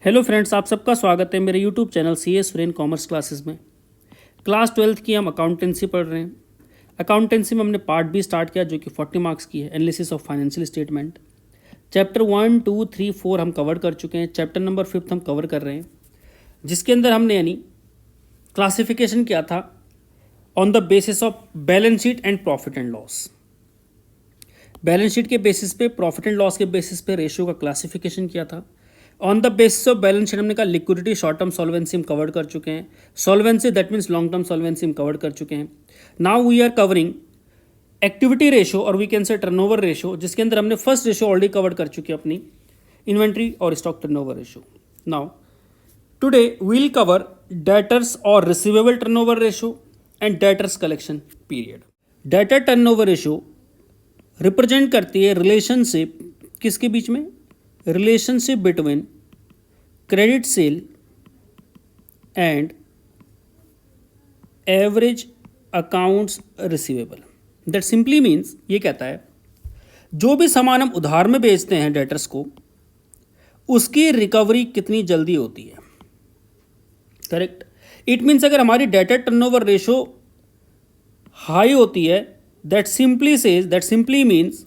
Hello friends, आप सबका स्वागत है मेरे YouTube channel C S Suren commerce classes में। क्लास 12th की हम अकाउंटेंसी पढ़ रहे हैं। अकाउंटेंसी में हमने पार्ट बी स्टार्ट किया जो कि 40 मार्क्स की है, analysis of financial statement. Chapter 1, 2, 3, 4 हम कवर कर चुके हैं। चैप्टर नंबर 5 हम कवर कर रहे हैं, जिसके अंदर हमने यानी क्लासिफिकेशन किया था on the basis of balance sheet and profit and loss. Balance sheet के बेसिस पे, प्रॉफिट एंड लॉस के बेसिस पे रेशियो का क्लासिफिकेशन किया था। On the basis of balance sheet हमने कहा लिक्विडिटी, शॉर्ट टर्म सॉल्वेंसी हम कवर कर चुके हैं। Solvency that means long term solvency हम कवर कर चुके हैं। Now we are covering activity ratio और we can say turnover ratio, जिसके अंदर हमने फर्स्ट रेशियो ऑलरेडी कवर कर चुकी है अपनी, इन्वेंट्री और stock turnover ratio. Now today we will cover debtors और receivable turnover ratio and debtors collection period. Debtor turnover ratio represent करती है रिलेशनशिप किसके बीच में, relationship between credit sale and average accounts receivable. That simply means, ये कहता है जो भी सामान हम उधार में बेचते हैं डेटर्स को, उसकी रिकवरी कितनी जल्दी होती है। करेक्ट। इट मीन्स अगर हमारी डेटर टर्नओवर रेशो हाई होती है, दैट सिंपली मीन्स,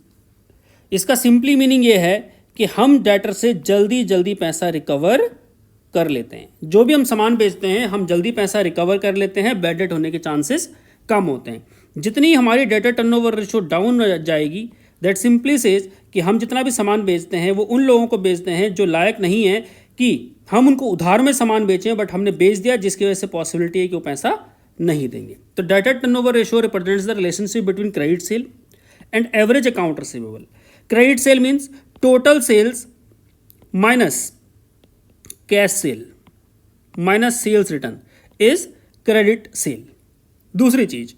इसका सिंपली मीनिंग ये है कि हम डेटर से जल्दी जल्दी पैसा रिकवर कर लेते हैं। जो भी हम सामान बेचते हैं हम जल्दी पैसा रिकवर कर लेते हैं, बैड डेट होने के चांसेस कम होते हैं। जितनी हमारी डेटर टर्नओवर रेशो डाउन हो जाएगी, दैट सिंपली सेज कि हम जितना भी सामान बेचते हैं वो उन लोगों को बेचते हैं जो लायक नहीं है कि हम उनको उधार में सामान बेचें, बट हमने बेच दिया, जिसकी वजह से पॉसिबिलिटी है कि वो पैसा नहीं देंगे। तो debtor turnover ratio represents the relationship between credit sale and average account receivable. Credit sale means total sales minus cash sale minus sales return is credit sale. दूसरी चीज,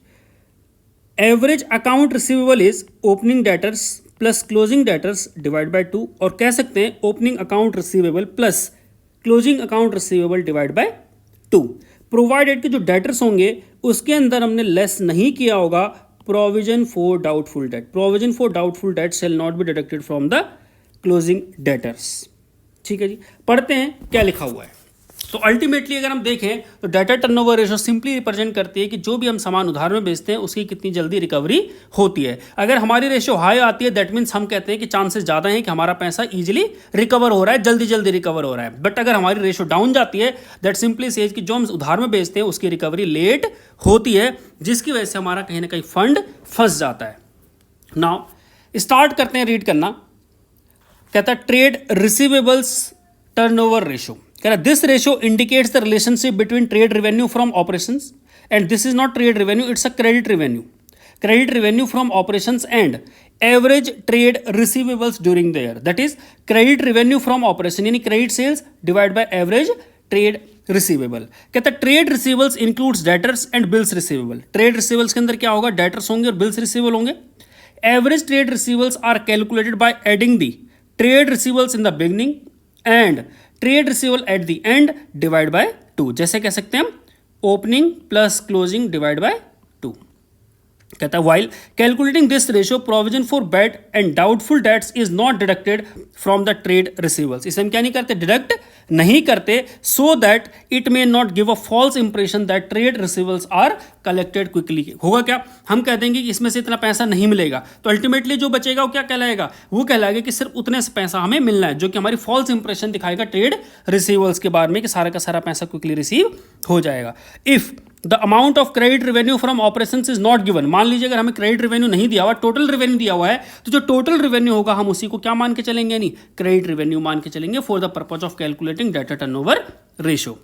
average account receivable is opening debtors plus closing debtors divide by 2, और कह सकते हैं opening account receivable plus closing account receivable divide by 2, provided कि जो debtors होंगे उसके अंदर हमने लेस नहीं किया होगा provision for doubtful debt. Provision for doubtful debt shall not be deducted from the closing debtors. ठीक है जी, पढ़ते हैं क्या लिखा हुआ है। तो अल्टीमेटली अगर हम देखें तो debtor turnover ratio simply represent करती है कि जो भी हम सामान उधार में बेचते हैं उसकी कितनी जल्दी रिकवरी होती है। अगर हमारी रेशो हाई आती है, दैट मीन्स हम कहते हैं कि चांसेस ज़्यादा हैं कि हमारा पैसा इजीली रिकवर हो रहा है, जल्दी जल्दी रिकवर हो रहा है। बट अगर हमारी रेशो डाउन जाती है, दैट सिंपली सेज कि जो हम उधार में बेचते हैं उसकी रिकवरी लेट होती है, जिसकी वजह से हमारा कहीं ना कहीं फंड फंस जाता है। नाउ स्टार्ट करते हैं रीड करना। कहता है ट्रेड रिसीवेबल्स टर्नओवर रेशो। कह रहा this ratio indicates the relationship between trade revenue from operations and this is not trade revenue, it's a credit revenue. Credit revenue from operations and average trade receivables during the year. That is credit revenue from operation यानी credit sales divide by average trade receivable. कहता है trade receivables includes debtors and bills receivable. Trade receivables के अंदर क्या होगा, debtors होंगे और bills receivable होंगे। Average trade receivables are calculated by adding the trade receivables in the beginning and trade receivable at the end divide by 2। जैसे कह सकते हैं हम opening plus closing divide by 2। कहता है while calculating this ratio provision for bad and doubtful debts is not deducted from the trade receivables. इसे हम क्या नहीं करते, डिडक्ट नहीं करते, so that it may not give a false impression that trade receivables are collected quickly. होगा क्या, हम कह देंगे कि इसमें से इतना पैसा नहीं मिलेगा, तो अल्टीमेटली जो बचेगा वो क्या कहलाएगा, वो कहलाएगा कि सिर्फ उतने से पैसा हमें मिलना है, जो कि हमारी फॉल्स इंप्रेशन दिखाएगा ट्रेड रिसीवेबल्स के बारे में कि सारा का सारा पैसा क्विकली रिसीव हो जाएगा। If the amount of credit revenue from operations is not given, मान लीजिए अगर हमें क्रेडिट रेवेन्यू नहीं दिया हुआ, टोटल रेवेन्यू दिया हुआ है, तो जो टोटल रेवेन्यू होगा हम उसी को क्या मान के चलेंगे, यानी क्रेडिट रेवेन्यू मान के चलेंगे for the purpose of calculating debtor turnover ratio.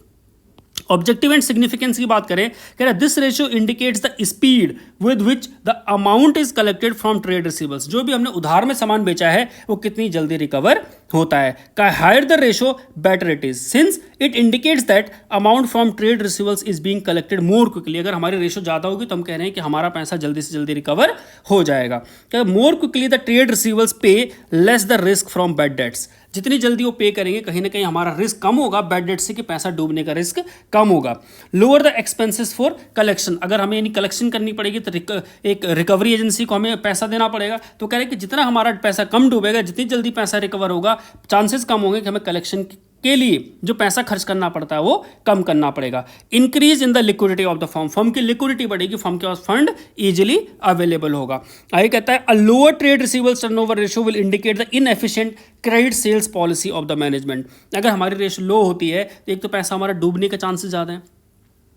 Objective and significance की बात करें, कह रहा है this ratio indicates the speed with which the amount is collected from trade receivables. जो भी हमने उधार में सामान बेचा है वो कितनी जल्दी रिकवर होता है। का higher the ratio better it is, since it indicates that amount from trade receivables is being collected more quickly. अगर हमारी रेशो ज़्यादा होगी तो हम कह रहे हैं कि हमारा पैसा जल्दी से जल्दी रिकवर हो जाएगा। More quickly the trade receivables pay less the risk from bad debts. जितनी जल्दी वो पे करेंगे कहीं ना कहीं हमारा रिस्क कम होगा बैड डेट से, कि पैसा डूबने का रिस्क कम होगा। Lower the expenses for collection, अगर हमें यानी कलेक्शन करनी पड़ेगी तो एक रिकवरी एजेंसी को हमें पैसा देना पड़ेगा, तो कह रहे हैं कि जितना हमारा पैसा कम डूबेगा, जितनी जल्दी पैसा रिकवर होगा, चांसेस कम होंगे कि हमें कलेक्शन के लिए जो पैसा खर्च करना पड़ता है वो कम करना पड़ेगा। Increase in the liquidity of the firm, firm की लिक्विडिटी बढ़ेगी, फर्म के पास फंड इजीली अवेलेबल होगा। आगे कहता है a lower trade receivables turnover ratio will indicate the inefficient credit sales policy of the management. अगर हमारी रेशियो लो होती है तो एक तो पैसा हमारा डूबने के चांसेस ज़्यादा हैं,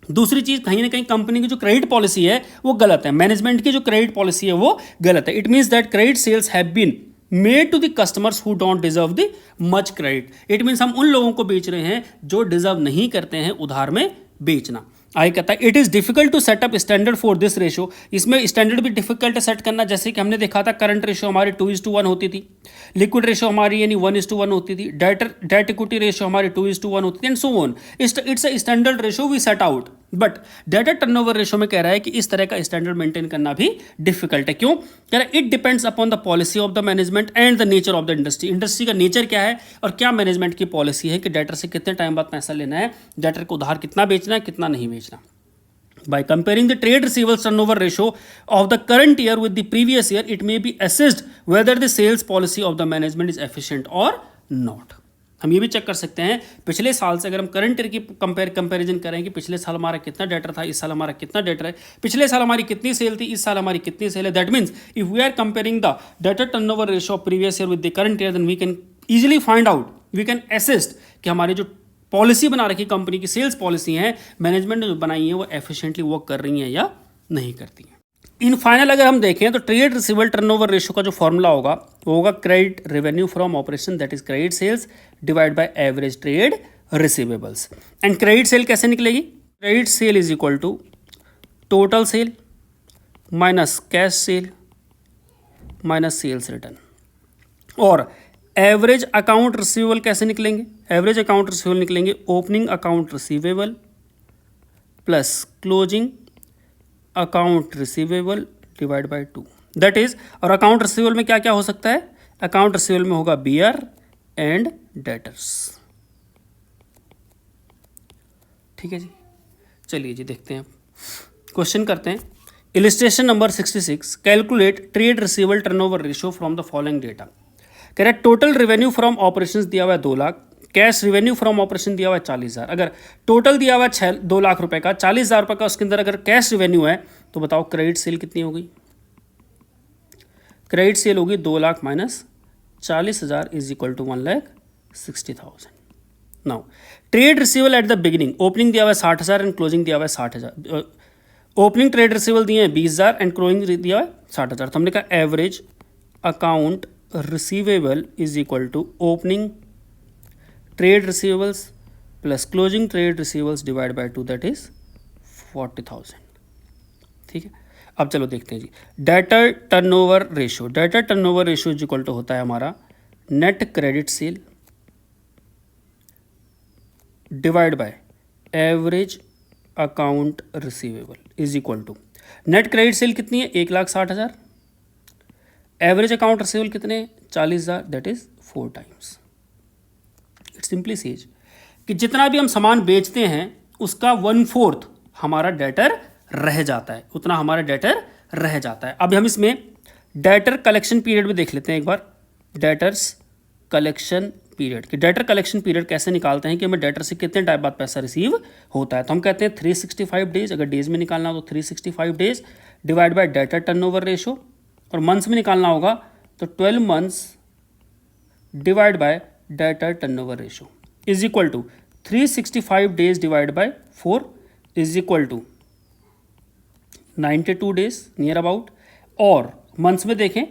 दूसरी चीज कहीं ना कहीं कंपनी की जो क्रेडिट पॉलिसी है वो गलत है, मैनेजमेंट की जो क्रेडिट पॉलिसी है वो गलत है। It means that credit sales have been made to the customers who don't deserve the much credit. It means हम उन लोगों को बेच रहे हैं जो डिजर्व नहीं करते हैं उधार में बेचना। आगे कहता है it is difficult to set up standard for this ratio, इसमें स्टैंडर्ड भी डिफिकल्ट है सेट करना। जैसे कि हमने देखा था करंट रेशियो हमारी 2:1 होती थी, लिक्विड रेशियो हमारी यानी 1:1 होती थी, डेट इक्विटी रेशियो हमारी 2:1 होती थी and so on. It's a standard ratio we set out, but debtor turnover ratio में कह रहा है कि इस तरह का स्टैंडर्ड मेंटेन करना भी डिफिकल्ट है। क्यों? कह रहा है it depends upon the policy of the management and the nature of the industry. Industry का नेचर क्या है और क्या मैनेजमेंट की पॉलिसी है कि डेटर से कितने टाइम बाद पैसा लेना है, डेटर को उधार कितना बेचना है, कितना नहीं बेचना। By comparing the trade receivables turnover ratio of the current year with the previous year, it may be assessed whether the sales policy of the management is efficient or not. हम ये भी चेक कर सकते हैं पिछले साल से, अगर हम करंट ईयर की कंपैरिजन करें कि पिछले साल हमारा कितना डेटर था, इस साल हमारा कितना डेटर है, पिछले साल हमारी कितनी सेल थी, इस साल हमारी कितनी सेल है। That means if we are comparing the debtor turnover ratio of previous year with the current year, then we can easily find out, we can assist कि हमारी जो पॉलिसी बना रखी कंपनी की सेल्स पॉलिसी है, management ने जो बनाई है वो एफिशिएंटली वर्क कर रही हैं या नहीं करती हैं। इन फाइनल अगर हम देखें तो ट्रेड रिसीवेबल टर्नओवर रेशियो का जो फॉर्मूला होगा वो होगा credit revenue from operation that is credit sales divide by average trade receivables. And credit sale कैसे निकलेगी? Credit sale is equal to total sale minus cash sale minus sales return. और average account receivable कैसे निकलेंगे? Average account receivable निकलेंगे opening account receivable plus closing account receivable divide by 2। That is, और account receivable में क्या क्या हो सकता है? अकाउंट रिसीवेबल में होगा बियर एंड डेटर्स। ठीक है जी, चलिए जी देखते हैं, क्वेश्चन करते हैं। Illustration number 66, calculate trade receivable turnover ratio from the following data. कह रहा है टोटल रेवेन्यू फ्रॉम ऑपरेशंस दिया हुआ है 2 lakh, cash revenue from operation दिया हुआ है 40,000। अगर टोटल दिया हुआ है 2 लाख रुपए का, 40,000 रुपए का उसके अंदर अगर कैश रेवेन्यू है तो बताओ क्रेडिट सेल कितनी होगी? क्रेडिट सेल होगी 2 lakh minus 40,000 is equal to 1,60,000। Now trade receivable at the beginning, opening दिया हुआ है 60,000 एंड क्लोजिंग दिया हुआ है 60,000। ओपनिंग ट्रेड रिसीवेबल दिए हैं 20,000 एंड क्लोजिंग दिया हुआ है 60,000। तो हमने कहा average account receivable is equal to opening trade receivables plus closing trade receivables divide by 2 that is 40,000। ठीक है, अब चलो देखते हैं जी debtor turnover ratio. Debtor turnover ratio is equal to होता है हमारा net credit sale divide by average account receivable is equal to net credit sale कितनी है? 1,60,000। एवरेज अकाउंट रिसीवेबल कितने? 40,000 that is 4 times. It simply says कि जितना भी हम सामान बेचते हैं उसका 1/4 हमारा डेटर रह जाता है, उतना हमारा डेटर रह जाता है। अब हम इसमें डेटर कलेक्शन पीरियड भी देख लेते हैं एक बार। डेटर्स कलेक्शन पीरियड कि डेटर कलेक्शन पीरियड कैसे निकालते हैं कि हमें डेटर से कितने टाइम बाद पैसा रिसीव होता है। तो हम कहते हैं 365 डेज, अगर डेज में निकालना हो तो 365 days divide by debtor turnover ratio, और मंथ्स में निकालना होगा तो 12 months divide by debtor turnover ratio is equal to 365 days divide by 4 is equal to 92 days near about, और मंथ्स में देखें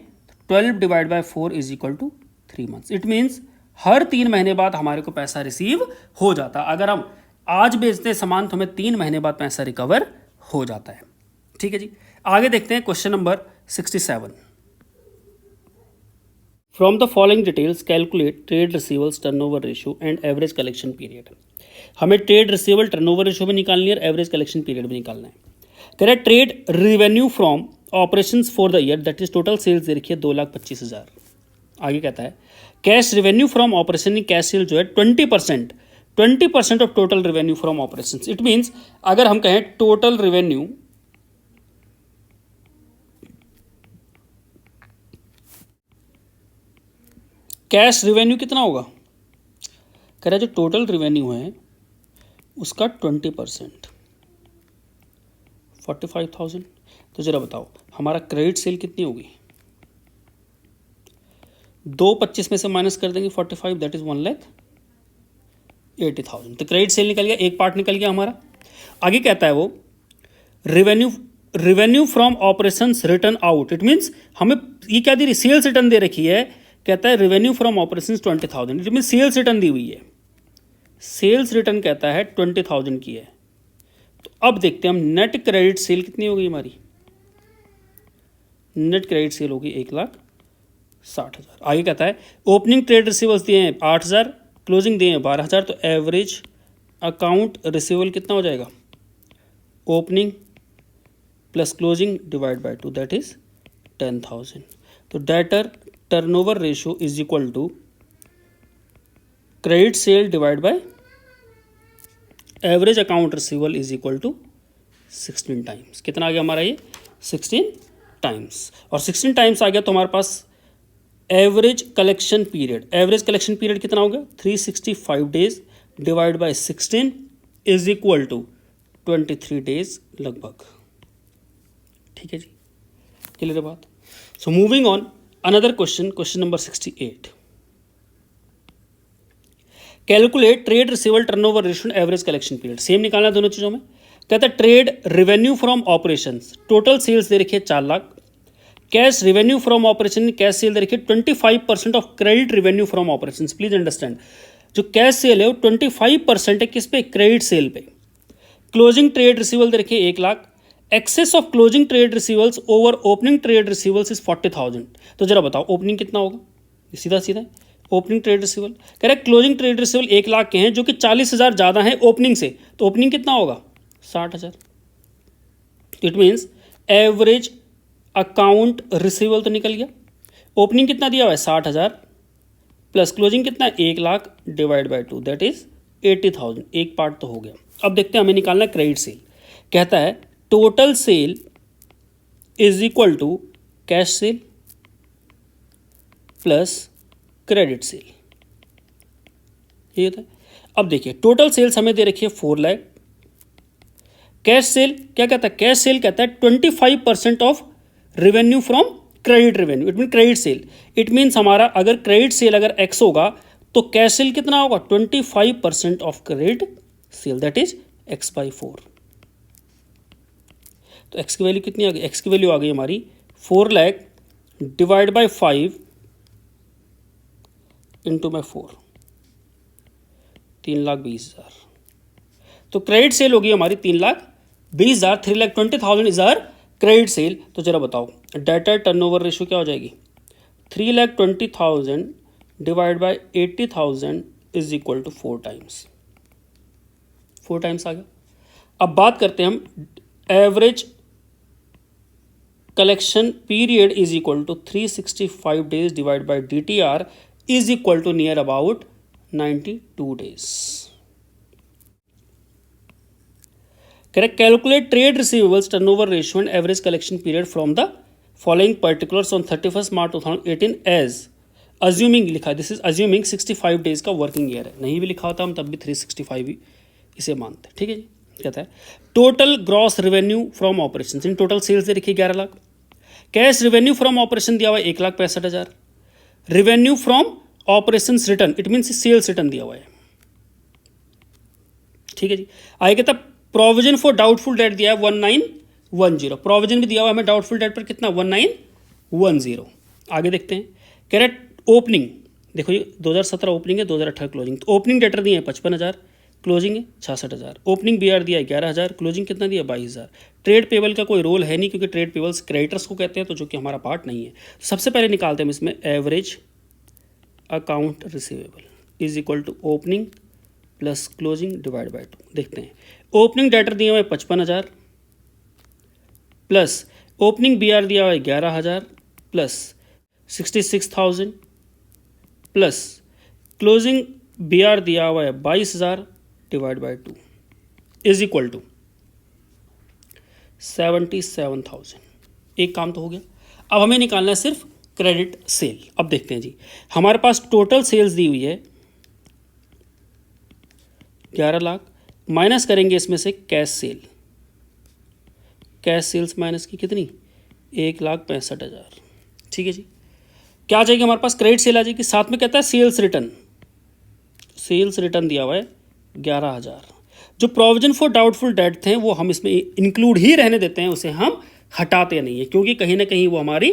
12 divide by 4 is equal to 3 months. It means हर 3 महीने बाद हमारे को पैसा रिसीव हो जाता है। अगर हम आज बेचते हैं सामान तो हमें 3 महीने बाद पैसा रिकवर हो जाता है। ठीक है जी, आगे देखते हैं question number 67। From the following details calculate trade receivables turnover ratio and average collection period. हमें ट्रेड रिसीवेबल टर्नओवर रेशियो भी निकालनी है और एवरेज कलेक्शन पीरियड भी निकालना है। कह रहा है trade revenue from operations for the year that is total sales दे रखी है 2,25,000। आगे कहता है cash revenue from operation, cash sale जो है 20% of total revenue from operations. It means अगर हम कहें टोटल रेवेन्यू कैश रेवेन्यू कितना होगा? कह रहा है जो टोटल रेवेन्यू है उसका 20%, 45,000। तो जरा बताओ हमारा क्रेडिट सेल कितनी होगी? 225 में से माइनस कर देंगे 45, दैट इज 1,80,000। तो क्रेडिट सेल निकल गया, एक पार्ट निकल गया हमारा। आगे कहता है वो revenue from operations return out. It means हमें ये क्या दे रही, सेल्स रिटर्न दे रखी है। कहता है revenue from operations 20,000, it mean sales return दी हुई है। सेल्स रिटर्न कहता है 20,000 की है। तो अब देखते हैं हम नेट क्रेडिट सेल कितनी होगी हमारी। नेट क्रेडिट सेल होगी 1,60,000। आगे कहता है ओपनिंग ट्रेड रिसीवल्स दिए हैं 8,000, क्लोजिंग दिए हैं 12,000। तो एवरेज अकाउंट रिसीवेबल कितना हो जाएगा? Opening plus closing divide by 2, that is 10,000। तो debtor turnover ratio is equal to credit sale divide by average account receivable is equal to 16 times. कितना आ गया हमारा ये? 16 टाइम्स। और 16 टाइम्स आ गया तो हमारे पास average collection period, average collection period कितना हो गया? 365 days divide by 16 is equal to 23 days लगभग। ठीक है जी, क्लियर है बात? So moving on another question, question number 68। Calculate trade receivable turnover ratio average collection period. Same निकालना दोनों चीजों में। कहता है trade revenue from operations, total sales दे रखी है 4 lakh. Cash revenue from operation, cash cell दे रखी है 25% of credit revenue from operation. Please understand, जो कैश सेल है वो 25% है किस पे? क्रेडिट सेल पे। क्लोजिंग ट्रेड रिसीवेबल दे रखी है 1 lakh. Excess of closing trade receivables over opening trade receivables is 40,000। तो जरा बताओ ओपनिंग कितना होगा? सीधा सीधा ओपनिंग ट्रेड रिसीवल कह रहा है क्लोजिंग ट्रेड रिसीवल 1 लाख के हैं जो कि 40,000 ज़्यादा है ओपनिंग से। तो ओपनिंग कितना होगा? 60,000। इट मीन्स एवरेज अकाउंट रिसीवल तो निकल गया। ओपनिंग कितना दिया हुआ है? 60,000 प्लस क्लोजिंग कितना है? 1 lakh divide by 2, that is 80,000। एक पार्ट तो हो गया। अब देखते हैं हमें निकालना है क्रेडिट सेल। कहता है total sale is equal to cash sale plus credit sale, ये होता है। अब देखिए टोटल सेल्स हमें दे रखी है 4 लाख। कैश सेल क्या कहता है? कैश सेल कहता है 25% of revenue from credit revenue, it mean credit sale. It means हमारा अगर क्रेडिट सेल अगर एक्स होगा तो कैश सेल कितना होगा? 25% of credit sale, that is x by 4। तो एक्स की वैल्यू कितनी आ गई? एक्स की वैल्यू आ गई हमारी 4 lakh divide by 5 into by 4, 3,20,000। तो क्रेडिट सेल होगी हमारी 3,20,000। 3,20,000 इज आवर क्रेडिट सेल। तो जरा बताओ डेटर टर्नओवर रेशियो क्या हो जाएगी? 3,20,000 divide by 80,000 is equal to 4 times. 4 times आ गया। अब बात करते हैं हम average collection period is equal to 365 days divide by DTR is equal to near about 92 days. Correct. Calculate trade receivables turnover ratio and average collection period from the following particulars on 31 March 2018 as assuming लिखा, this is assuming 65 days का working year है। नहीं भी लिखा होता हम तब भी 365 ही इसे मानते हैं। ठीक है जी। कहता है total gross revenue from operation, in total sales दे रखी 11 लाख। कैश रेवेन्यू फ्रॉम ऑपरेशन दिया हुआ है 1,65,000। Revenue from operation return, it mean sales return दिया हुआ है। ठीक है जी। आगे कहता प्रोविजन फॉर डाउटफुल डेट दिया है 1910। प्रोविजन भी दिया हुआ है हमें डाउटफुल डेट पर कितना? 1910। आगे देखते हैं। कह रहे ओपनिंग, देखो ये 2017 ओपनिंग है, 2018 क्लोजिंग। तो ओपनिंग डेटर दिए हैं 55,000, क्लोजिंग है 66,000। ओपनिंग BR दिया है 11,000, क्लोजिंग कितना दिया? 22,000। ट्रेड पेबल का कोई रोल है नहीं क्योंकि ट्रेड पेबल्स क्रेडिटर्स को कहते हैं, तो जो कि हमारा पार्ट नहीं है। सबसे पहले निकालते हैं इसमें average account receivable is equal to opening plus closing divide by 2। देखते हैं ओपनिंग डेटर दिए हुए 55,000 प्लस ओपनिंग BR दिया हुआ है 11,000 प्लस 66,000 प्लस क्लोजिंग BR दिया हुआ है 22,000 divide by 2 is equal to 77,000। एक काम तो हो गया। अब हमें निकालना है सिर्फ क्रेडिट सेल। अब देखते हैं जी, हमारे पास टोटल सेल्स दी हुई है 11 लाख, माइनस करेंगे इसमें से cash sale, cash sales minus की कितनी 1,65,000। ठीक है जी, क्या आ जाएगी हमारे पास, क्रेडिट सेल आ जाएगी। साथ में कहता है सेल्स रिटर्न, सेल्स रिटर्न दिया हुआ है 11,000। जो प्रोविजन फॉर डाउटफुल डेट थे वो हम इसमें इंक्लूड ही रहने देते हैं, उसे हम हटाते नहीं है, क्योंकि कहीं ना कहीं वो हमारी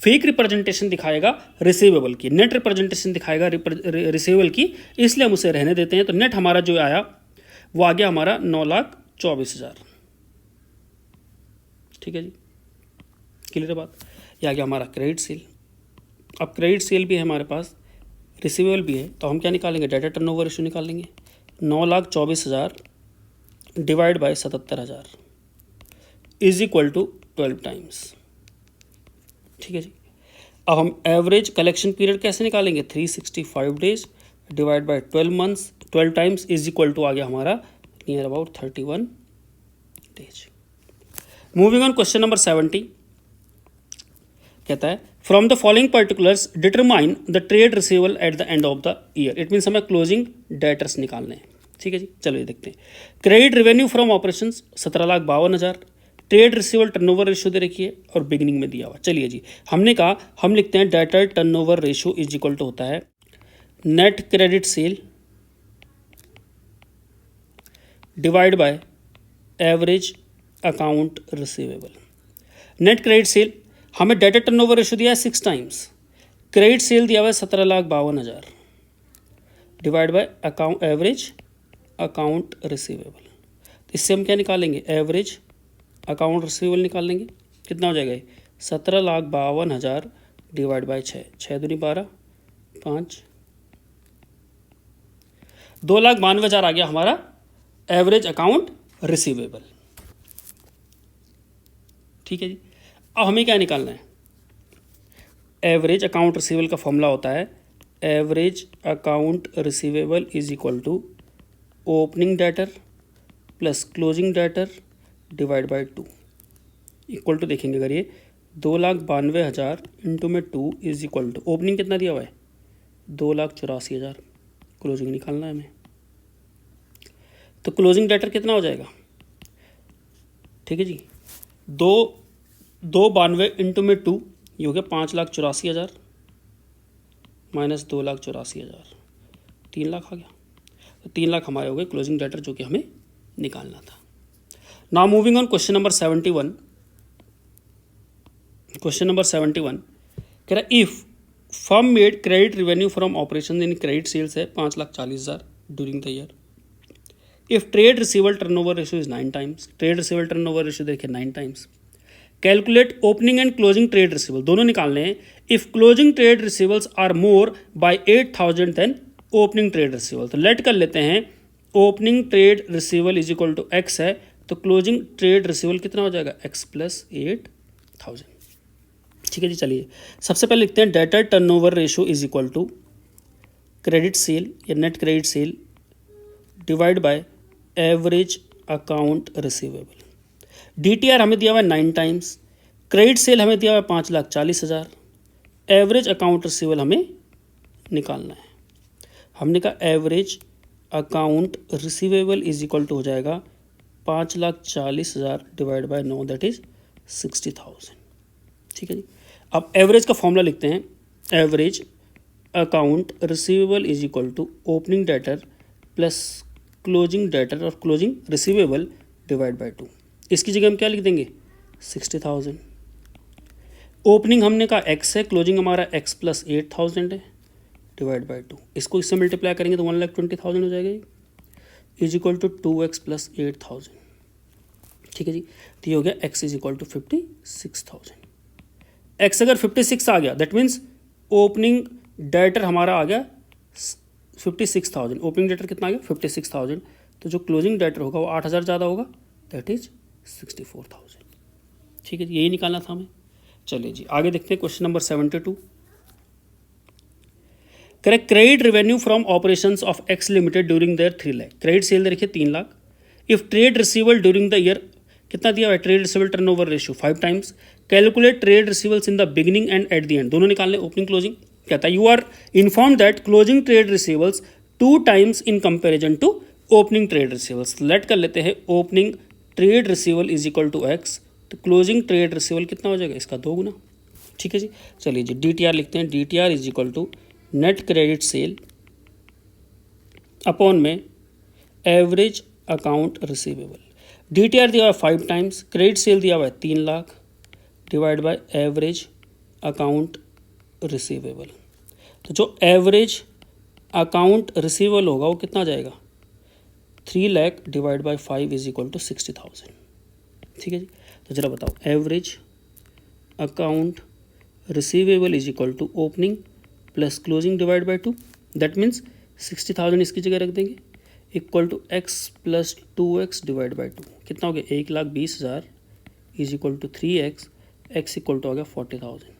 फेक रिप्रेजेंटेशन दिखाएगा रिसीवेबल की, नेट रिप्रेजेंटेशन दिखाएगा रिसीवेबल की, इसलिए हम उसे रहने देते हैं। तो नेट हमारा जो आया वो आ गया हमारा 9,24,000। ठीक है जी, क्लियर बात। ये आ गया हमारा क्रेडिट सेल। अब क्रेडिट सेल भी है हमारे पास, रिसीवेबल भी है, तो हम क्या निकालेंगे, डेटा टर्नओवर रेशियो निकालेंगे। 9,24,000 divide by 77,000 is equal to 12 times. ठीक है जी, अब हम एवरेज कलेक्शन पीरियड कैसे निकालेंगे, 365 days divide by 12 months, 12 times is equal to आ गया हमारा near about 31 days. Moving on question number 70 कहता है from the following particulars determine the trade receivable at the end of the year. It means हमें closing debtors निकालने हैं। ठीक है जी, चलो देखते हैं। Credit revenue from operations 17,52,000, trade receivable turnover ratio दे रखी है और बिगिनिंग में दिया हुआ। चलिए जी, हमने कहा हम लिखते हैं debtor turnover ratio is equal to होता है net credit sale divide by average account receivable. Net credit sale हमें डेटा टर्नओवर रेशियो दिया है 6 टाइम्स, क्रेडिट सेल दिया हुआ है 17,52,000 divide by account average account receivable. तो इससे हम क्या निकालेंगे, एवरेज अकाउंट रिसीवेबल निकाल लेंगे। कितना हो जाएगा, 17,52,000 डिवाइड बाय 6, 6 दूनी 12, 5, 2,92,000 आ गया हमारा एवरेज अकाउंट रिसीवेबल। ठीक है जी, अब हमें क्या निकालना है, एवरेज अकाउंट रिसीवेबल का फॉर्मूला होता है average account receivable is equal to opening debtor plus closing debtor divide by 2 equal to, देखेंगे अगर ये 2,92,000 इंटू में 2 इज इक्वल टू, ओपनिंग कितना दिया हुआ है 2,84,000, क्लोजिंग निकालना है हमें। तो क्लोजिंग डेटर कितना हो जाएगा, ठीक है जी, 292 इंटू में 2 ये हो गया 5,84,000 माइनस 2,84,000, 3 लाख आ गया। तो 3 लाख हमारे हो गए क्लोजिंग डेटर जो कि हमें निकालना था। Now moving on question number 71। Question number 71 कह रहा है if firm made credit revenue from operation in credit sales है 5,40,000 during the year. If trade receivable turnover ratio is 9 times, trade receivable turnover ratio देखिए 9 times. Calculate opening and closing trade receivable, दोनों निकालने हैं। If closing trade receivables are more by 8,000 than opening trade receivable. तो let कर लेते हैं opening trade receivable is equal to x है, तो क्लोजिंग ट्रेड रिसीवेबल कितना हो जाएगा एक्स प्लस 8,000। ठीक है जी, चलिए सबसे पहले लिखते हैं debtor turnover ratio is equal to credit sale या net credit sale divide by average account receivable. DTR हमें दिया हुआ है 9 टाइम्स, क्रेडिट सेल हमें दिया हुआ है 5,40,000, एवरेज अकाउंट रिसीवेबल हमें निकालना है। हमने कहा average account receivable is equal to हो जाएगा 5,40,000 डिवाइड बाय 9 दैट इज 60,000। ठीक है जी, अब एवरेज का फॉर्मूला लिखते हैं, average account receivable is equal to opening debtor plus closing debtor और क्लोजिंग रिसीवेबल डिवाइड बाय 2। इसकी जगह हम क्या लिख देंगे 60,000। ओपनिंग हमने कहा x है, क्लोजिंग हमारा x प्लस 8,000 है डिवाइड बाय 2। इसको इससे मल्टीप्लाई करेंगे तो 1,20,000 हो जाएगा, is equal to 2x plus 8,000। ठीक है जी, तो ये हो गया x is equal to 56,000। x अगर 56 आ गया दैट मीन्स ओपनिंग डेटर हमारा आ गया 56,000। ओपनिंग डेटर कितना आ गया 56,000, तो जो क्लोजिंग डेटर होगा वो 8,000 ज़्यादा होगा दैट इज 64,000। ठीक है जी, यही निकालना था हमें। चलिए जी आगे देखते हैं question number 72। Correct credit revenue from operations of X limited during the year 3 lakh. Credit sale देखिए 3 lakh. If trade receivable during the year कितना दिया हुआ है, trade receivable turnover ratio 5 times. Calculate trade receivables in the beginning and at the end, दोनों निकालने, opening closing. कहता है you are inform that closing trade receivables 2 times in comparison to opening trade receivable select कर लेते हैं। Opening trade receivable is equal to x, तो closing trade receivable कितना हो जाएगा, इसका 2 गुना। ठीक है जी, चलिए जी DTR लिखते हैं। DTR is equal to net credit sale upon में एवरेज अकाउंट रिसीवेबल। DTR दिया हुआ है 5 टाइम्स, क्रेडिट सेल दिया हुआ है 3 lakh, divide by average account receivable. तो जो एवरेज अकाउंट रिसीवेबल होगा वो कितना जाएगा, 3 lakh divide by 5 is equal to 60,000। ठीक है जी, तो जरा बताओ average account receivable is equal to opening plus closing divide by 2, that means 60,000 इसकी जगह रख देंगे, equal to x plus 2x divide by 2। कितना हो गया, 1,20,000 is equal to 3x, x equal to हो गया 40,000।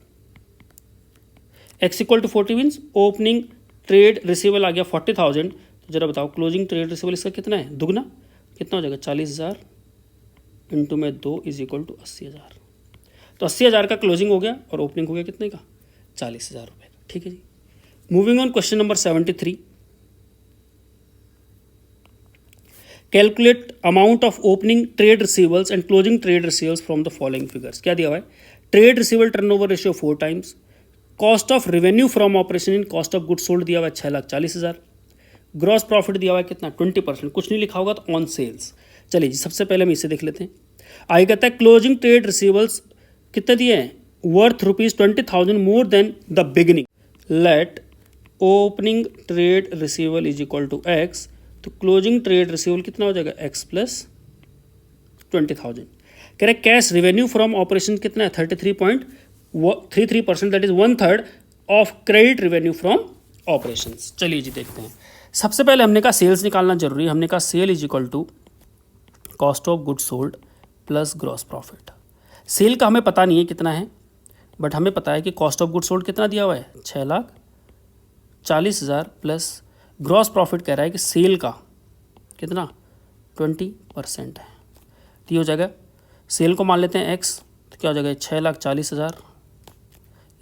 X equal to 40 means opening trade receivable आ गया 40,000। तो जरा बताओ क्लोजिंग ट्रेड रिसीवल इसका कितना है, दुगना, कितना हो जाएगा 40,000 इंटू में 2 इज इक्वल टू 80,000। तो 80,000 का क्लोजिंग हो गया और ओपनिंग हो गया कितने का, 40,000 रुपये का। ठीक है जी, moving on question number 73। Calculate amount of opening trade receivables and closing trade receivables from the following figures. क्या दिया हुआ है, trade receivable turnover ratio 4 times, cost of revenue from operation in cost of goods sold दिया हुआ है 6,40,000, gross profit दिया हुआ है कितना 20%, कुछ नहीं लिखा होगा तो ऑन सेल्स। चलिए जी, सबसे पहले हम इसे देख लेते हैं। आगे कहता है क्लोजिंग ट्रेड रिसीवल्स कितने दिए हैं, worth ₹20,000 more than the beginning, let opening trade receivable is equal to x. तो क्लोजिंग ट्रेड रिसीवल कितना हो जाएगा, x प्लस 20,000। कह रहे कैश रेवेन्यू फ्रॉम ऑपरेशन कितना है 33.33%, that is 1/3 of credit revenue from operation. चलिए जी देखते हैं। सबसे पहले हमने कहा सेल्स निकालना जरूरी है। हमने कहा sale is equal to cost of goods sold plus gross profit. Sale का हमें पता नहीं है कितना है, बट हमें पता है कि कॉस्ट ऑफ गुड्स सोल्ड कितना दिया हुआ है 6,40,000 प्लस ग्रॉस प्रॉफिट कह रहा है कि सेल का कितना 20% है। तो ये हो जाएगा, सेल को मान लेते हैं x, तो क्या हो जाएगा 6,40,000,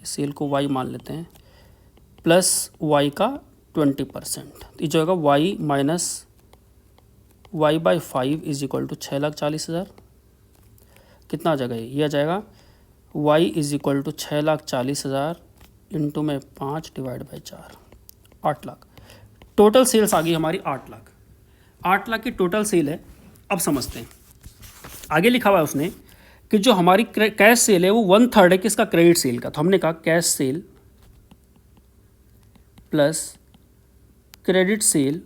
सेल को y मान लेते हैं, प्लस y का 20%। तो ये जो होगा y minus y by 5 is equal to 6,40,000। कितना आ जाएगा, ये आ जाएगा y is equal to 6,40,000 into में 5 divide by 4, 8 lakh. Total sales आ गई हमारी 8 लाख। 8 लाख की टोटल सेल है। अब समझते हैं, आगे लिखा हुआ है उसने कि जो हमारी कैश सेल है वो 1/3 है किसका, क्रेडिट सेल का। तो हमने कहा cash sale plus credit sale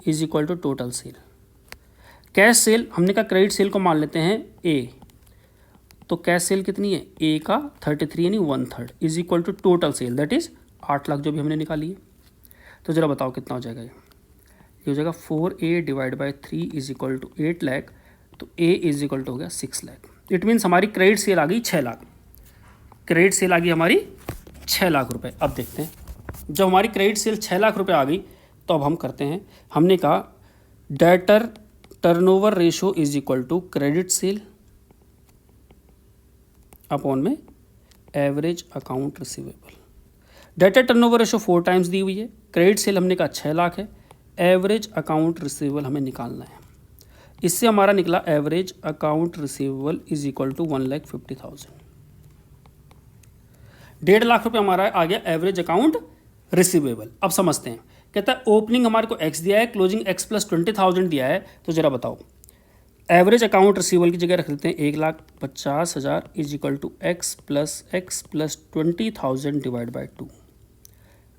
is equal to total sale. Cash sale हमने कहा क्रेडिट सेल को मान लेते हैं A, तो कैश सेल कितनी है A का 33 यानी 1/3 is equal to total sale, that is 8 lakh जो भी हमने निकाली है। तो जरा बताओ कितना हो जाएगा, ये हो जाएगा 4A divide by 3 is equal to 8 lakh. तो A इज इक्वल टू हो गया 6 लाख। इट मीन्स हमारी क्रेडिट सेल आ गई 6 लाख। क्रेडिट सेल आ गई हमारी 6 लाख रुपए। अब देखते हैं, जब हमारी क्रेडिट सेल 6 लाख रुपए आ गई तो अब हम करते हैं, हमने कहा debtor turnover ratio is equal to credit sale upon में average account receivable. Debtor turnover ratio 4 times दी हुई है, क्रेडिट सेल हमने कहा 6 लाख है, एवरेज अकाउंट रिसीवेबल हमें निकालना है। इससे हमारा निकला average account receivable is equal to 1,50,000। 1.5 lakh रुपए हमारा आ गया एवरेज अकाउंट रिसीवेबल। अब समझते हैं, कहता है ओपनिंग हमारे को x दिया है, क्लोजिंग x प्लस 20,000 दिया है। तो जरा बताओ एवरेज अकाउंट रिसीवेबल की जगह रख लेते हैं 1,50,000 is equal to x plus 20,000 divide by 2,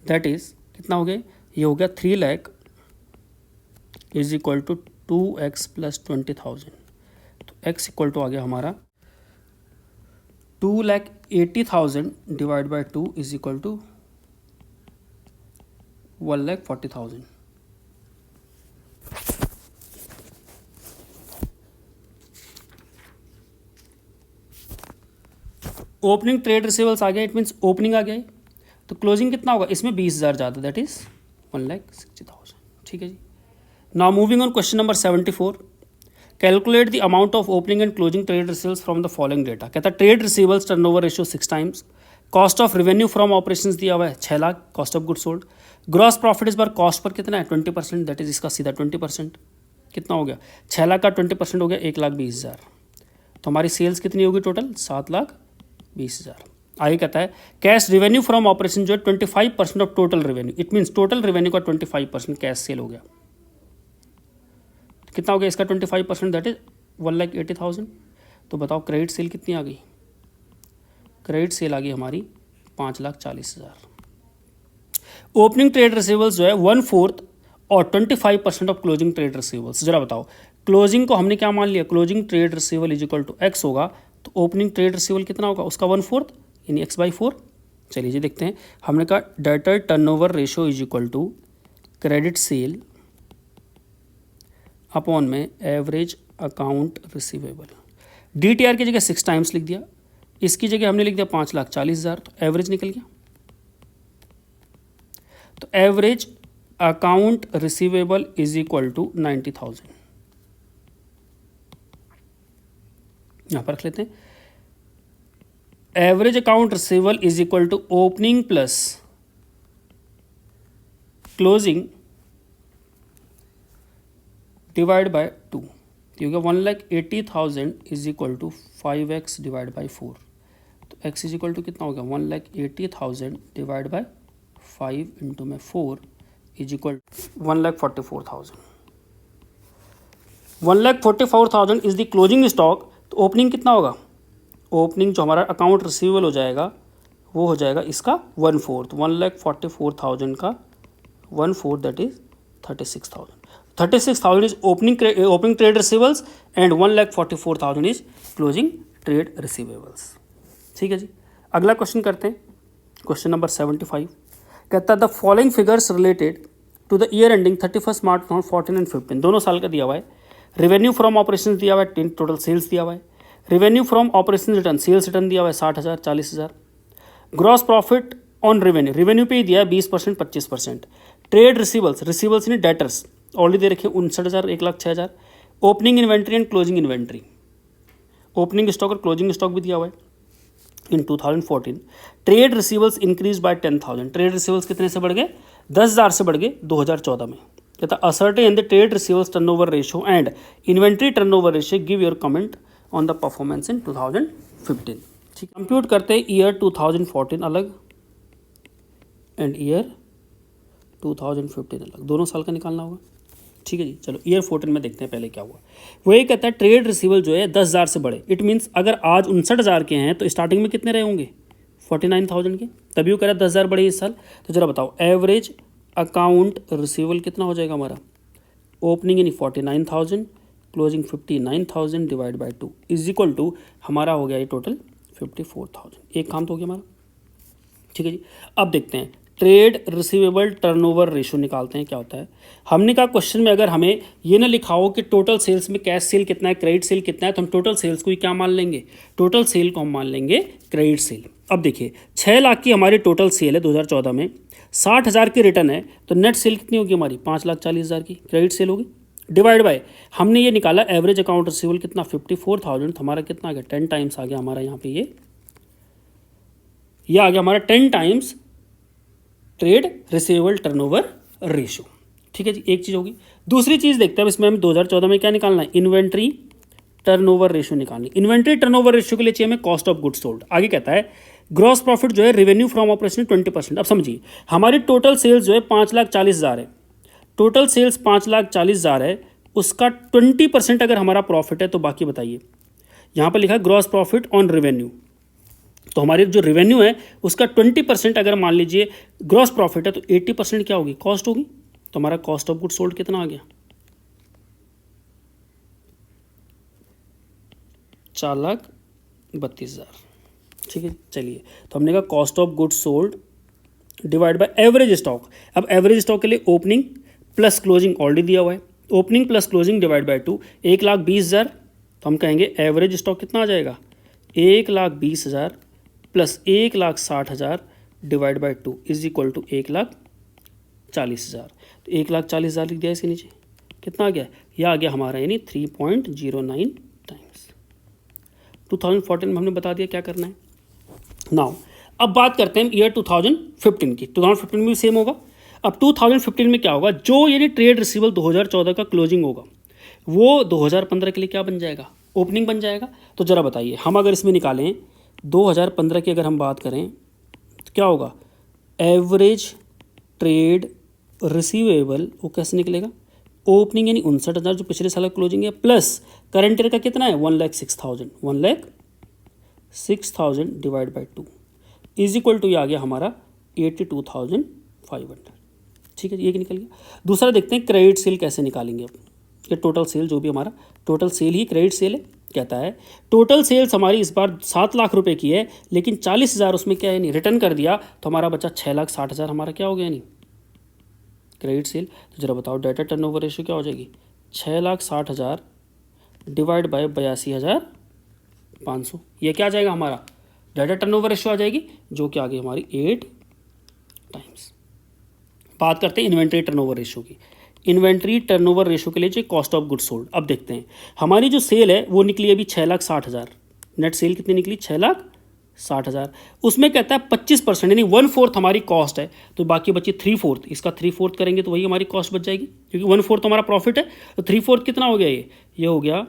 that is कितना हो गया, ये हो गया 3 lakh is equal to 2x plus 20,000। तो x इक्वल टू आ गया हमारा 2,80,000 divide by 2 is equal to 1,40,000। Opening trade receivables आ गया, इट मीन्स ओपनिंग आ गया। तो क्लोजिंग कितना होगा, इसमें 20,000 ज़्यादा, दैट इज 1,60,000। ठीक है जी। Now moving on question number 74, calculate the amount of opening and closing trade receivables from the following data. कहता है trade receivables turnover ratio 6 times, cost of revenue from operations दिया हुआ है 6 lakh, cost of good sold. Gross profit इस बार cost per कितना है 20%, that is इसका सीधा 20%। कितना हो गया 6 लाख का 20% हो गया 1,20,000। तो हमारी सेल्स कितनी होगी टोटल 7,20,000। आगे कहता है कैश रेवेन्यू फ्रॉम ऑपरेशन जो है 25% of total revenue, it means total revenue का 25% कैश सेल हो गया। कितना हो गया इसका 25%, दैट इज 1,80,000। तो बताओ क्रेडिट सेल कितनी आ गई, क्रेडिट सेल आ गई हमारी 5,40,000। ओपनिंग ट्रेड रिसीवेबल्स जो है 1/4 और 25% ऑफ क्लोजिंग ट्रेड रिसीवेबल्स। जरा बताओ क्लोजिंग को हमने क्या मान लिया, closing trade receivable is equal to x होगा, तो ओपनिंग ट्रेड रिसीवेबल कितना होगा उसका 1/4 यानी x/4। चलिए जी देखते हैं, हमने कहा debtor turnover ratio is equal to credit sale upon में एवरेज अकाउंट रिसीवेबल। DTR की जगह 6 टाइम्स लिख दिया, इसकी जगह हमने लिख दिया 5,40,000, तो एवरेज निकल गया। तो average account receivable is equal to 90,000। यहां पर रख लेते हैं, average account receivable is equal to opening plus closing divide by 2। तो होगा 1,80,000 is equal to 5x divide by 4। तो x इज इक्वल टू कितना होगा 1,80,000 डिवाइड बाय 5 इंटू में 4 is equal 1,44,000। 1,44,000 is the closing stock. तो ओपनिंग कितना होगा, opening जो हमारा अकाउंट रिसीवेबल हो जाएगा वो हो जाएगा इसका 1/4। 1,44,000 का 1/4 that is 36,000। 36,000 is opening trade receivables and 1,44,000 is closing trade receivables. ठीक है जी, अगला क्वेश्चन करते हैं, क्वेश्चन नंबर 75। कहता है the following figures related to the year ending 31 March 2014 and 15, दोनों साल का दिया हुआ है। रेवेन्यू फ्रॉम ऑपरेशन दिया हुआ है, टोटल सेल्स दिया हुआ है। Revenue from operation return, sales return दिया हुआ है 60,000 40,000। Gross profit on revenue, revenue पे ही दिया है 20% 25%। ट्रेड रिसीवल्स, रिसीवल्स ने डेटर्स ऑलरेडी दे रखे 59,000 1,06,000। Opening inventory and closing inventory, opening stock और क्लोजिंग स्टॉक भी दिया हुआ है इन 2014। ट्रेड रिसीवल्स इंक्रीज बाय 10,000, ट्रेड रिसीवल्स कितने से बढ़ गए 10,000 से बढ़ गए 2014 में। कहता ascertain the trade receivables turnover ratio and inventory turnover ratio, give your comment on the performance in 2015। ठीक, कंप्यूट करते हैं ईयर 2014 अलग एंड ईयर 2015 अलग, दोनों साल का निकालना होगा। ठीक है जी, चलो ईयर 14 में देखते हैं पहले क्या हुआ। वो ये कहता है ट्रेड रिसीवल जो है 10,000 से बढ़े, इट मीन्स अगर आज 59,000 के हैं तो स्टार्टिंग में कितने रहे होंगे 49,000 के, तभी वो कह रहा है 10,000 बढ़े इस साल। तो जरा बताओ एवरेज अकाउंट रिसीवल कितना हो जाएगा हमारा, ओपनिंग यानी 49,000 closing 59,000 divide by 2 is equal to हमारा हो गया ये टोटल 54,000। एक काम तो हो गया हमारा। ठीक है जी, अब देखते हैं ट्रेड रिसीवेबल टर्नओवर रेशियो निकालते हैं क्या होता है। हमने कहा क्वेश्चन में अगर हमें ये ना लिखा हो कि टोटल सेल्स में कैश सेल कितना है क्रेडिट सेल कितना है, तो हम टोटल सेल्स को ही क्या मान लेंगे, टोटल सेल को हम मान लेंगे क्रेडिट सेल। अब देखिए 6 लाख की हमारी टोटल सेल है 2014 में, 60,000 की रिटर्न है, तो नेट सेल कितनी होगी हमारी 5,40,000 की क्रेडिट सेल होगी, डिवाइड बाय हमने ये निकाला एवरेज अकाउंट रिसीवेबल कितना 54,000, तो हमारा कितना आ गया 10 टाइम्स आ गया हमारा यहाँ पे ये आ गया हमारा 10 times trade receivable turnover ratio. ठीक है जी, एक चीज़ होगी। दूसरी चीज़ देखते हैं इसमें हम 2014 में क्या निकालना है, इन्वेंट्री टर्नओवर रेशियो निकालनी। इन्वेंट्री टर्नओवर रेशियो के लिए चाहिए हमें कॉस्ट ऑफ गुड्स सोल्ड। आगे कहता है ग्रॉस प्रॉफिट जो है रेवेन्यू फ्रॉम ऑपरेशन 20%। अब समझिए हमारी टोटल सेल्स जो है 5,40,000 है, टोटल सेल्स 5,40,000 है, उसका 20% अगर हमारा प्रॉफिट है तो बाकी बताइए। यहाँ पर लिखा है ग्रॉस प्रॉफिट ऑन रेवेन्यू, तो हमारी जो रेवेन्यू है उसका 20% अगर मान लीजिए ग्रॉस प्रॉफिट है तो 80% क्या होगी कॉस्ट होगी। तो हमारा कॉस्ट ऑफ गुड्स सोल्ड कितना आ गया 4,32,000। ठीक है, चलिए तो हमने कहा cost of goods sold divide by average stock. अब एवरेज स्टॉक के लिए ओपनिंग प्लस क्लोजिंग ऑलरेडी दिया हुआ है, opening plus closing divide by 2 1,20,000, तो हम कहेंगे एवरेज स्टॉक कितना आ जाएगा 1,20,000 plus 1,60,000 divide by 2 is equal to 1,40,000। तो 1,40,000 लिख दिया इसके नीचे, कितना आ गया, यह आ गया हमारा यानी 3.09 टाइम्स। 2014 में हमने बता दिया क्या करना है। नाउ अब बात करते हैं ईयर 2015 की। 2015 में भी सेम होगा। अब 2015 में क्या होगा, जो यानी ट्रेड रिसीवेबल 2014 का क्लोजिंग होगा वो 2015 के लिए क्या बन जाएगा, ओपनिंग बन जाएगा। तो ज़रा बताइए, हम अगर इसमें निकालें 2015 की अगर हम बात करें तो क्या होगा, एवरेज ट्रेड रिसीवेबल वो कैसे निकलेगा, ओपनिंग यानी 59,000 जो पिछले साल का क्लोजिंग है, प्लस करंट ईयर का कितना है 1,06,000, 1,06,000 divide by 2 is equal to ये आ गया हमारा 82,500। ठीक है, ये निकल गया। दूसरा देखते हैं क्रेडिट सेल कैसे निकालेंगे। अब ये टोटल सेल, जो भी हमारा टोटल सेल ही क्रेडिट सेल है, कहता है टोटल सेल्स हमारी इस बार 7 लाख रुपए की है, लेकिन 40,000 उसमें क्या है नहीं रिटर्न कर दिया, तो हमारा बचा 6,60,000 हमारा क्या हो गया नहीं क्रेडिट सेल। तो जरा बताओ डेटा टर्नओवर रेशियो क्या हो जाएगी, 6,60,000 डिवाइड बाय 82,500, ये क्या आ जाएगा हमारा डेटा टर्नओवर रेशियो आ जाएगी, जो कि आ गई हमारी 8 टाइम्स। बात करते हैं इन्वेंट्री टर्नओवर रेशियो की। इन्वेंट्री टर्नओवर रेशियो के लिए चाहिए कॉस्ट ऑफ गुड्स सोल्ड। अब देखते हैं हमारी जो सेल है वो निकली अभी 6,60,000, नेट सेल कितनी निकली 6,60,000, उसमें कहता है 25% यानी 1/4 हमारी कॉस्ट है, तो बाकी बची 3/4, इसका 3/4 करेंगे तो वही हमारी कॉस्ट बच जाएगी, क्योंकि 1/4 हमारा प्रॉफिट है, तो 3/4 कितना हो गया, ये हो गया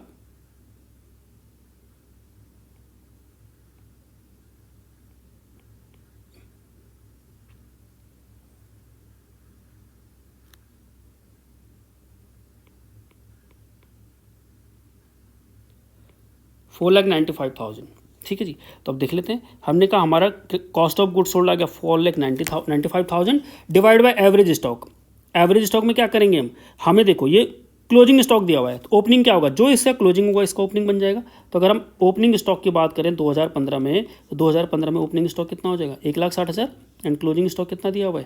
4,95,000। ठीक है जी, तो अब देख लेते हैं, हमने कहा हमारा कॉस्ट ऑफ गुड्स सोल्ड आ गया 4,95,000 divide by average stock. Average stock में क्या करेंगे हम, हमें देखो ये क्लोजिंग स्टॉक दिया हुआ है, तो ओपनिंग क्या होगा, जो इसका क्लोजिंग होगा इसका ओपनिंग बन जाएगा। तो अगर हम ओपनिंग स्टॉक की बात करें 2015 में, तो 2015 में ओपनिंग स्टॉक कितना हो जाएगा 1,60,000 एंड क्लोजिंग स्टॉक कितना दिया हुआ है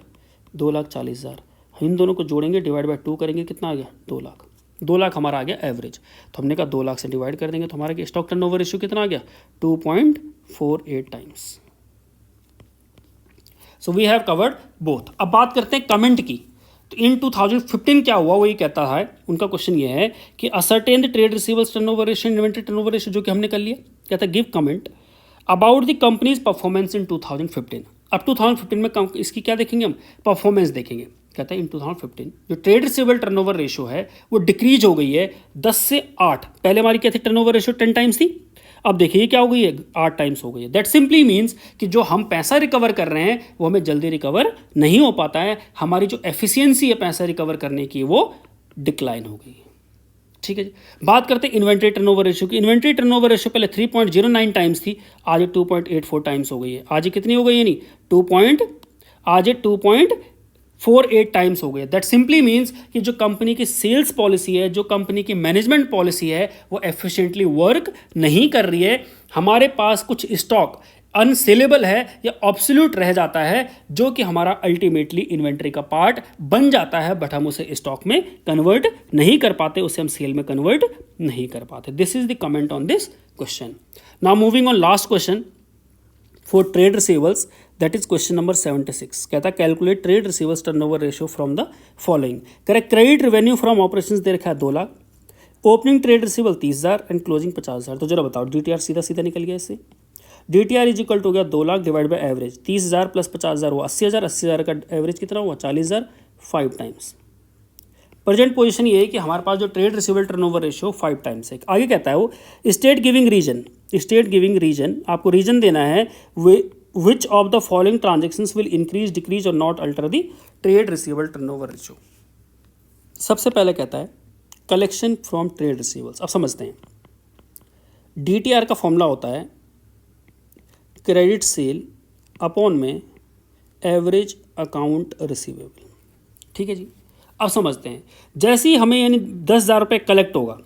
2,40,000। इन दोनों को जोड़ेंगे डिवाइड बाय 2 करेंगे, कितना आ गया 2 लाख। 2 लाख हमारा आ गया एवरेज, तो हमने कहा 2 लाख से डिवाइड कर देंगे तो हमारा स्टॉक टर्नओवर रेशियो कितना आ गया 2.48 times. So we have covered both. अब बात करते हैं कमेंट की। तो इन 2015 क्या हुआ, वो ये कहता है, उनका क्वेश्चन ये है कि ascertain trade receivables turnover ratio, inventory turnover ratio, जो कि हमने कर लिया, कहता है give comment about the companies performance in 2015। अब 2015 में इसकी क्या देखेंगे हम, परफॉर्मेंस देखेंगे। कहता है इन 2015 जो ट्रेड रिसीवेबल टर्नओवर रेशियो है वो डिक्रीज हो गई है 10 से 8। पहले हमारी क्या थी टर्नओवर रेशियो 10 टाइम्स थी, अब देखिए क्या हो गई है 8 टाइम्स हो गई है। दैट सिंपली मीन्स कि जो हम पैसा रिकवर कर रहे हैं वो हमें जल्दी रिकवर नहीं हो पाता है, हमारी जो एफिशिएंसी है पैसा रिकवर करने की वो डिक्लाइन हो गई है। ठीक है जी, बात करते हैं इन्वेंट्री टर्नओवर रेशियो की। इन्वेंट्री टर्नओवर रेशियो पहले 3.09 टाइम्स थी, आज 2.84 टाइम्स हो गई है। आज कितनी हो गई है नहीं आज 2.48 टाइम्स हो गए। दैट सिंपली मीन्स कि जो कंपनी की सेल्स पॉलिसी है, जो कंपनी की मैनेजमेंट पॉलिसी है, वो एफिशिएंटली वर्क नहीं कर रही है। हमारे पास कुछ स्टॉक अनसेलेबल है या ऑब्सोल्यूट रह जाता है, जो कि हमारा अल्टीमेटली इन्वेंट्री का पार्ट बन जाता है, बट हम उसे स्टॉक में कन्वर्ट नहीं कर पाते, उसे हम सेल में कन्वर्ट नहीं कर पाते। This is the comment on this question. Now moving on last question for trade receivables, that is question number 76। कहता है calculate trade receivables turnover ratio from the following. Correct, credit revenue from operations दे रखा है 2 lakh, opening trade receivable 30,000 and closing 50,000। तो जरा बताओ DTR सीधा सीधा निकल गया इससे। डीटीआर इज इक्वल टू गया 2 lakh divide by average, 30,000 plus 50,000 हुआ 80,000, 80,000 का एवरेज कितना हुआ 40,000, 5 टाइम्स। प्रेजेंट पोजीशन ये है कि हमारे पास जो trade receivable turnover ratio 5 times है। आगे कहता है वो स्टेट गिविंग रीजन, आपको रीजन देना है which of the following transactions will increase, decrease or not alter the trade receivable turnover ratio। सबसे पहले कहता है कलेक्शन फ्रॉम ट्रेड रिसीवेबल्स। अब समझते हैं, डीटीआर का फॉर्मूला होता है क्रेडिट सेल अपॉन में एवरेज अकाउंट रिसीवेबल। ठीक है जी, अब समझते हैं, जैसे ही हमें यानी 10,000 रुपये कलेक्ट होगा,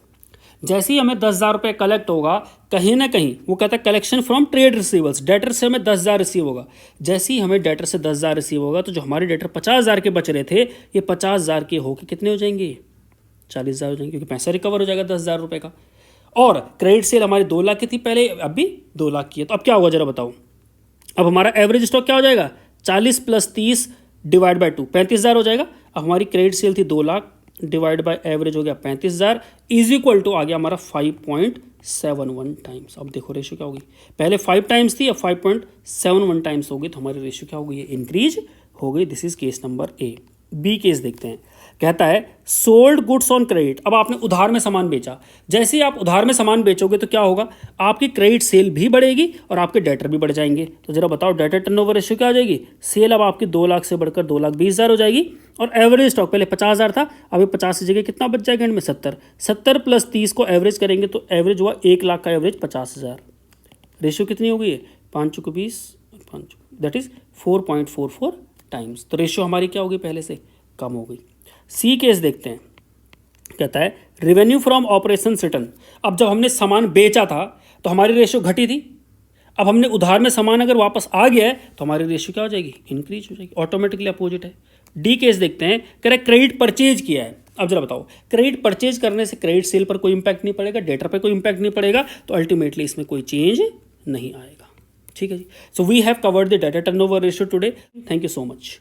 जैसे ही हमें 10,000 रुपये कलेक्ट होगा, कहीं ना कहीं वो कहता है collection from trade receivables, debtor से हमें 10,000 रिसीव होगा। जैसे ही हमें डेटर से 10,000 रिसीव होगा, तो जो हमारे डेटर 50,000 के बच रहे थे, ये 50,000 के होके कितने हो जाएंगे 40,000 हो जाएंगे, क्योंकि पैसा रिकवर हो जाएगा 10,000 रुपये का। और क्रेडिट सेल हमारी 2 लाख की थी पहले, अब भी 2 लाख की है। तो अब क्या होगा जरा बताओ, अब हमारा एवरेज स्टॉक क्या हो जाएगा 40 + 30 डिवाइड बाय 2, 35,000 हो जाएगा। अब हमारी क्रेडिट सेल थी 2 लाख डिवाइड बाय एवरेज हो गया 35,000 इज इक्वल टू आ गया हमारा 5.71 टाइम्स। अब देखो रेशियो क्या होगी, पहले 5 टाइम्स थी, अब 5.71 टाइम्स होगी, तो हमारी रेशियो क्या हो गई है, इंक्रीज हो गई। This is case number A. B case देखते हैं, कहता है सोल्ड गुड्स ऑन क्रेडिट। अब आपने उधार में सामान बेचा, जैसे ही आप उधार में सामान बेचोगे तो क्या होगा, आपकी क्रेडिट सेल भी बढ़ेगी और आपके डेटर भी बढ़ जाएंगे। तो जरा बताओ डेटर टर्नओवर रेशियो क्या आ जाएगी, सेल अब आपकी 2 लाख से बढ़कर 2,20,000 हो जाएगी, और एवरेज स्टॉक पहले 50,000 था, अभी 50 की जगह कितना बच जाएगा एंड में 70। 70 प्लस 30 को एवरेज करेंगे तो एवरेज हुआ 1 लाख का एवरेज 50,000। रेशियो कितनी हो गई है, 5 चुको 20, 5 दैट इज 4.44 टाइम्स। तो रेशियो हमारी क्या होगी, पहले से कम हो गई। सी केस देखते हैं, कहता है रेवेन्यू फ्रॉम ऑपरेशन रिटर्न। अब जब हमने सामान बेचा था तो हमारी रेशियो घटी थी, अब हमने उधार में सामान अगर वापस आ गया है तो हमारी रेशियो क्या हो जाएगी, इंक्रीज हो जाएगी, ऑटोमेटिकली अपोजिट है। डी केस देखते हैं, कह रहे क्रेडिट परचेज किया है। अब जरा बताओ, क्रेडिट परचेज करने से क्रेडिट सेल पर कोई इंपैक्ट नहीं पड़ेगा, डेटर पर कोई इंपैक्ट नहीं पड़ेगा, तो अल्टीमेटली इसमें कोई चेंज नहीं आएगा। ठीक है जी। So we have covered the debtor turnover ratio today. Thank you so much.